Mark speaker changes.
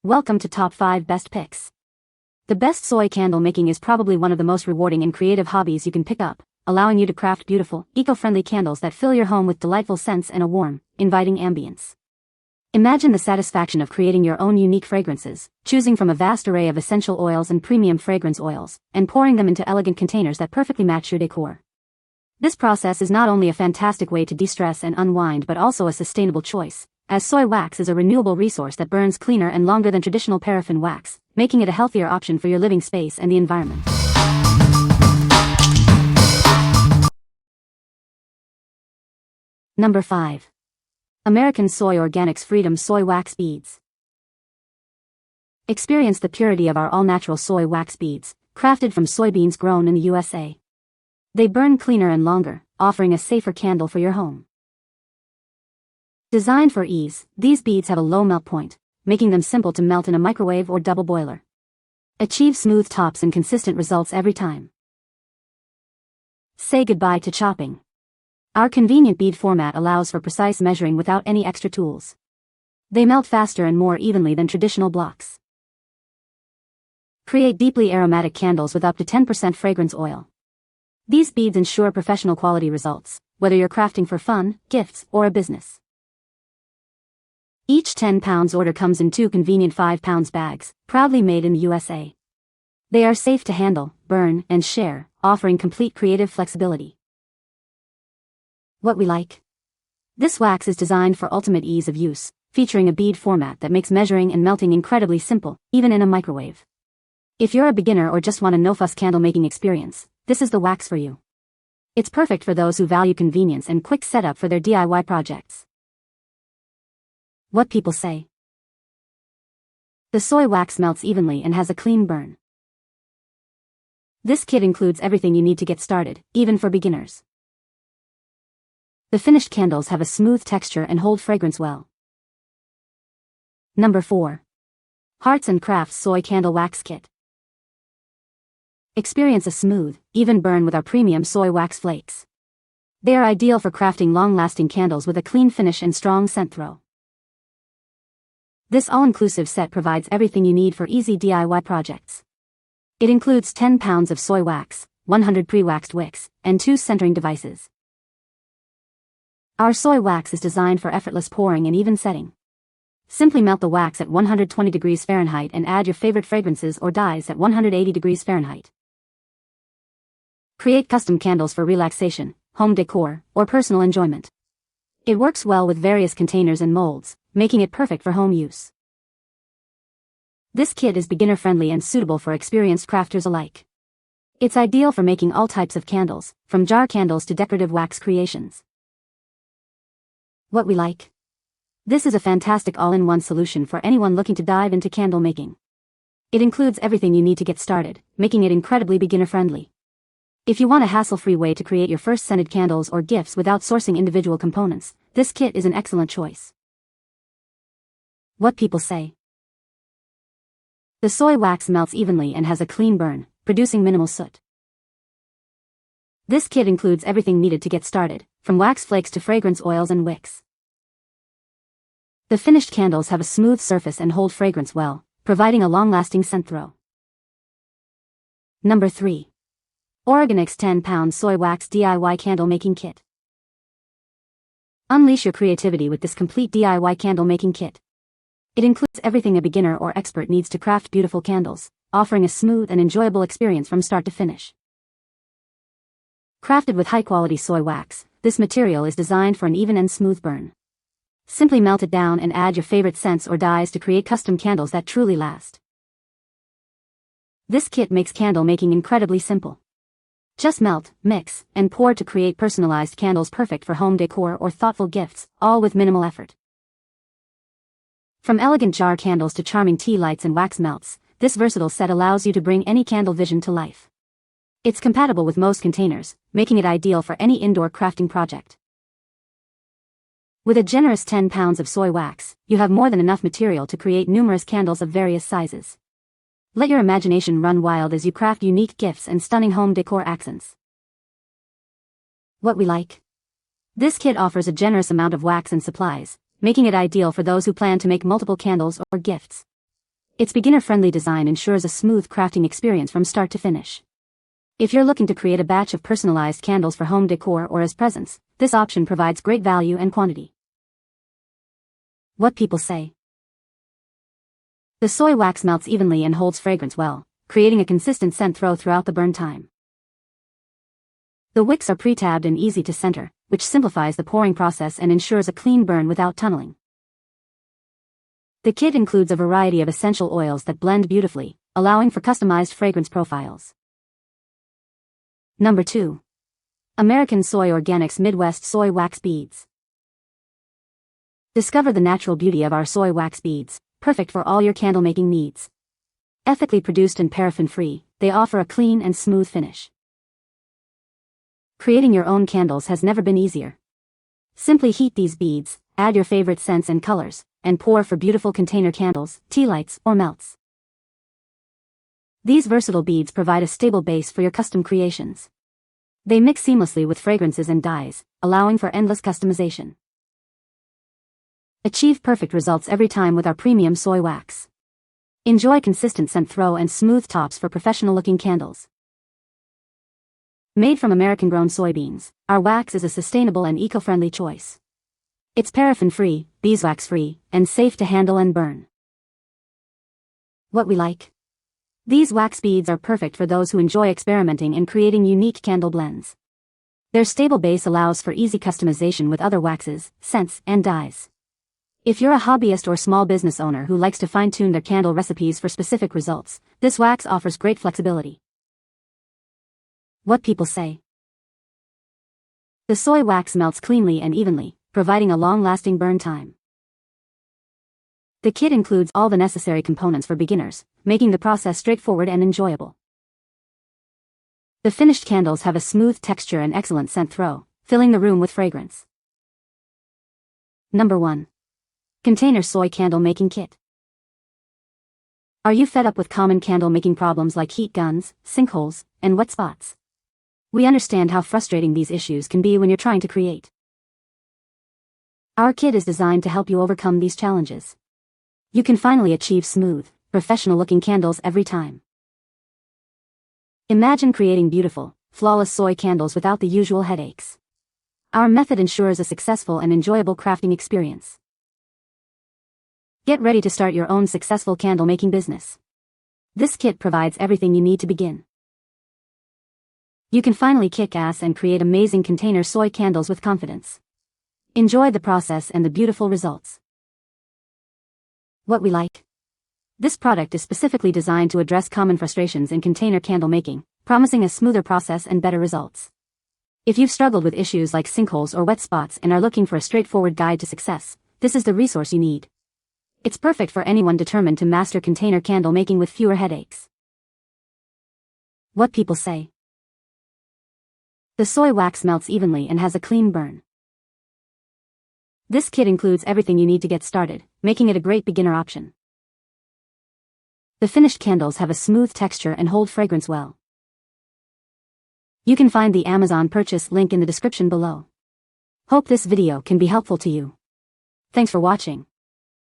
Speaker 1: Welcome to Top 5 Best Picks. The best soy candle making is probably one of the most rewarding and creative hobbies you can pick up, allowing you to craft beautiful, eco-friendly candles that fill your home with delightful scents and a warm, inviting ambience. Imagine the satisfaction of creating your own unique fragrances, choosing from a vast array of essential oils and premium fragrance oils, and pouring them into elegant containers that perfectly match your decor. This process is not only a fantastic way to de-stress and unwind but also a sustainable choice, as soy wax is a renewable resource that burns cleaner and longer than traditional paraffin wax, making it a healthier option for your living space and the environment. Number 5. American Soy Organics Freedom Soy Wax Beads. Experience the purity of our all-natural soy wax beads, crafted from soybeans grown in the USA. They burn cleaner and longer, offering a safer candle for your home. Designed for ease, these beads have a low melt point, making them simple to melt in a microwave or double boiler. Achieve smooth tops and consistent results every time. Say goodbye to chopping. Our convenient bead format allows for precise measuring without any extra tools. They melt faster and more evenly than traditional blocks. Create deeply aromatic candles with up to 10% fragrance oil. These beads ensure professional quality results, whether you're crafting for fun, gifts, or a business. Each 10 pounds order comes in 2 convenient 5 pounds bags, proudly made in the USA. They are safe to handle, burn, and share, offering complete creative flexibility. What we like. This wax is designed for ultimate ease of use, featuring a bead format that makes measuring and melting incredibly simple, even in a microwave. If you're a beginner or just want a no-fuss candle making experience, this is the wax for you. It's perfect for those who value convenience and quick setup for their DIY projects. What people say. The soy wax melts evenly and has a clean burn. This kit includes everything you need to get started, even for beginners. The finished candles have a smooth texture and hold fragrance well. Number 4. Hearts and Crafts Soy Candle Wax Kit. Experience a smooth, even burn with our premium soy wax flakes. They are ideal for crafting long-lasting candles with a clean finish and strong scent throw. This all-inclusive set provides everything you need for easy DIY projects. It includes 10 pounds of soy wax, 100 pre-waxed wicks, and 2 centering devices. Our soy wax is designed for effortless pouring and even setting. Simply melt the wax at 120 degrees Fahrenheit and add your favorite fragrances or dyes at 180 degrees Fahrenheit. Create custom candles for relaxation, home decor, or personal enjoyment. It works well with various containers and molds, making it perfect for home use. This kit is beginner-friendly and suitable for experienced crafters alike. It's ideal for making all types of candles, from jar candles to decorative wax creations. What we like. This is a fantastic all-in-one solution for anyone looking to dive into candle making. It includes everything you need to get started, making it incredibly beginner-friendly. If you want a hassle-free way to create your first scented candles or gifts without sourcing individual components, this kit is an excellent choice. What people say. The soy wax melts evenly and has a clean burn, producing minimal soot. This kit includes everything needed to get started, from wax flakes to fragrance oils and wicks. The finished candles have a smooth surface and hold fragrance well, providing a long-lasting scent throw. Number 3. Oraganix 10-pound soy wax DIY candle making kit. Unleash your creativity with this complete DIY candle making kit. It includes everything a beginner or expert needs to craft beautiful candles, offering a smooth and enjoyable experience from start to finish. Crafted with high-quality soy wax, this material is designed for an even and smooth burn. Simply melt it down and add your favorite scents or dyes to create custom candles that truly last. This kit makes candle making incredibly simple. Just melt, mix, and pour to create personalized candles perfect for home decor or thoughtful gifts, all with minimal effort. From elegant jar candles to charming tea lights and wax melts, this versatile set allows you to bring any candle vision to life. It's compatible with most containers, making it ideal for any indoor crafting project. With a generous 10 pounds of soy wax, you have more than enough material to create numerous candles of various sizes. Let your imagination run wild as you craft unique gifts and stunning home decor accents. What we like. This kit offers a generous amount of wax and supplies, making it ideal for those who plan to make multiple candles or gifts. Its beginner-friendly design ensures a smooth crafting experience from start to finish. If you're looking to create a batch of personalized candles for home decor or as presents, this option provides great value and quantity. What people say. The soy wax melts evenly and holds fragrance well, creating a consistent scent throughout the burn time. The wicks are pre-tabbed and easy to center, which simplifies the pouring process and ensures a clean burn without tunneling. The kit includes a variety of essential oils that blend beautifully, allowing for customized fragrance profiles. Number 2. American Soy Organics Midwest Soy Wax Beads. Discover the natural beauty of our soy wax beads, perfect for all your candle making needs. Ethically produced and paraffin-free, they offer a clean and smooth finish. Creating your own candles has never been easier. Simply heat these beads, add your favorite scents and colors, and pour for beautiful container candles, tea lights, or melts. These versatile beads provide a stable base for your custom creations. They mix seamlessly with fragrances and dyes, allowing for endless customization. Achieve perfect results every time with our premium soy wax. Enjoy consistent scent throw and smooth tops for professional-looking candles. Made from American-grown soybeans, our wax is a sustainable and eco-friendly choice. It's paraffin-free, beeswax-free, and safe to handle and burn. What we like. These wax beads are perfect for those who enjoy experimenting and creating unique candle blends. Their stable base allows for easy customization with other waxes, scents, and dyes. If you're a hobbyist or small business owner who likes to fine-tune their candle recipes for specific results, this wax offers great flexibility. What people say. The soy wax melts cleanly and evenly, providing a long-lasting burn time. The kit includes all the necessary components for beginners, making the process straightforward and enjoyable. The finished candles have a smooth texture and excellent scent throw, filling the room with fragrance. Number 1. Container Soy Candle Making Kit. Are you fed up with common candle making problems like heat guns, sinkholes, and wet spots? We understand how frustrating these issues can be when you're trying to create. Our kit is designed to help you overcome these challenges. You can finally achieve smooth, professional-looking candles every time. Imagine creating beautiful, flawless soy candles without the usual headaches. Our method ensures a successful and enjoyable crafting experience. Get ready to start your own successful candle-making business. This kit provides everything you need to begin. You can finally kick ass and create amazing container soy candles with confidence. Enjoy the process and the beautiful results. What we like. This product is specifically designed to address common frustrations in container candle making, promising a smoother process and better results. If you've struggled with issues like sinkholes or wet spots and are looking for a straightforward guide to success, this is the resource you need. It's perfect for anyone determined to master container candle making with fewer headaches. What people say. The soy wax melts evenly and has a clean burn. This kit includes everything you need to get started, making it a great beginner option. The finished candles have a smooth texture and hold fragrance well. You can find the Amazon purchase link in the description below. Hope this video can be helpful to you. Thanks for watching.